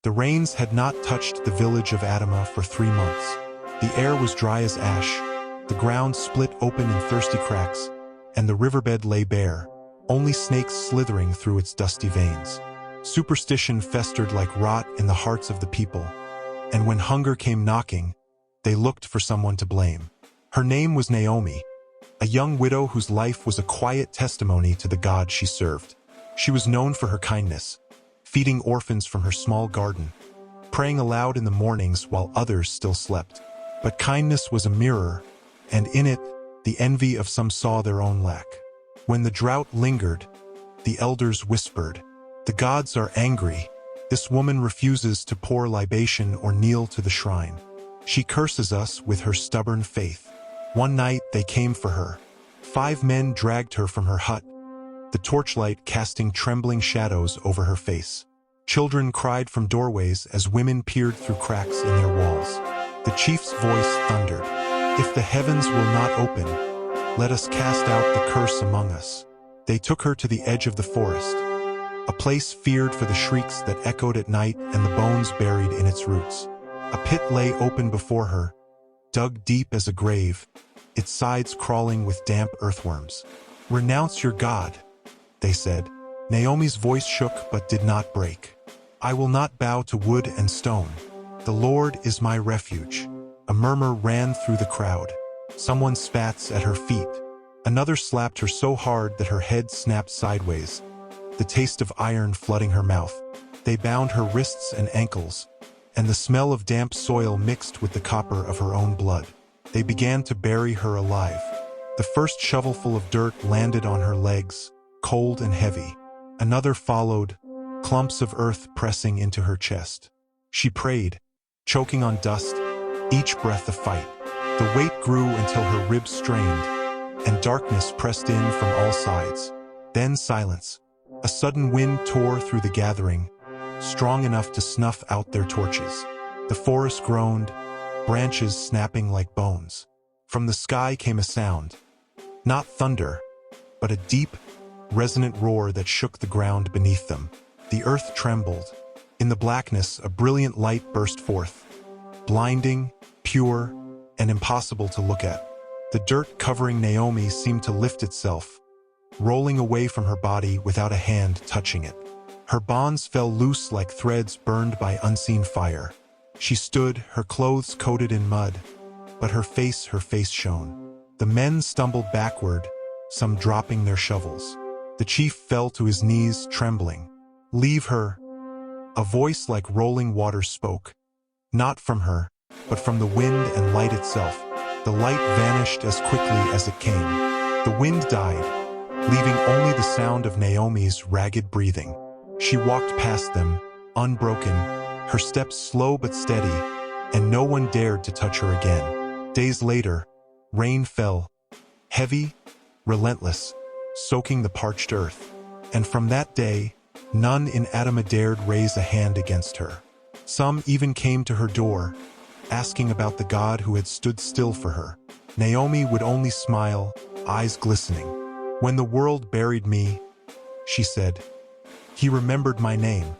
The rains had not touched the village of Adama for 3 months. The air was dry as ash, the ground split open in thirsty cracks, and the riverbed lay bare, only snakes slithering through its dusty veins. Superstition festered like rot in the hearts of the people, and when hunger came knocking, they looked for someone to blame. Her name was Naomi, a young widow whose life was a quiet testimony to the God she served. She was known for her kindness, feeding orphans from her small garden, praying aloud in the mornings while others still slept. But kindness was a mirror, and in it, the envy of some saw their own lack. When the drought lingered, the elders whispered, "The gods are angry. This woman refuses to pour libation or kneel to the shrine. She curses us with her stubborn faith." One night they came for her. 5 men dragged her from her hut, the torchlight casting trembling shadows over her face. Children cried from doorways as women peered through cracks in their walls. The chief's voice thundered, "If the heavens will not open, let us cast out the curse among us." They took her to the edge of the forest, a place feared for the shrieks that echoed at night and the bones buried in its roots. A pit lay open before her, dug deep as a grave, its sides crawling with damp earthworms. "Renounce your God," they said. Naomi's voice shook but did not break. "I will not bow to wood and stone. The Lord is my refuge." A murmur ran through the crowd. Someone spat at her feet. Another slapped her so hard that her head snapped sideways, the taste of iron flooding her mouth. They bound her wrists and ankles, and the smell of damp soil mixed with the copper of her own blood. They began to bury her alive. The first shovelful of dirt landed on her legs, cold and heavy. Another followed, clumps of earth pressing into her chest. She prayed, choking on dust, each breath a fight. The weight grew until her ribs strained, and darkness pressed in from all sides. Then silence. A sudden wind tore through the gathering, strong enough to snuff out their torches. The forest groaned, branches snapping like bones. From the sky came a sound, not thunder, but a deep, resonant roar that shook the ground beneath them. The earth trembled. In the blackness, a brilliant light burst forth, blinding, pure, and impossible to look at. The dirt covering Naomi seemed to lift itself, rolling away from her body without a hand touching it. Her bonds fell loose like threads burned by unseen fire. She stood, her clothes coated in mud, but her face shone. The men stumbled backward, some dropping their shovels. The chief fell to his knees, trembling. "Leave her." A voice like rolling water spoke, not from her, but from the wind and light itself. The light vanished as quickly as it came. The wind died, leaving only the sound of Naomi's ragged breathing. She walked past them, unbroken, her steps slow but steady, and no one dared to touch her again. Days later, rain fell, heavy, relentless, soaking the parched earth. And from that day, none in Adama dared raise a hand against her. Some even came to her door, asking about the God who had stood still for her. Naomi would only smile, eyes glistening. "When the world buried me," she said, "he remembered my name."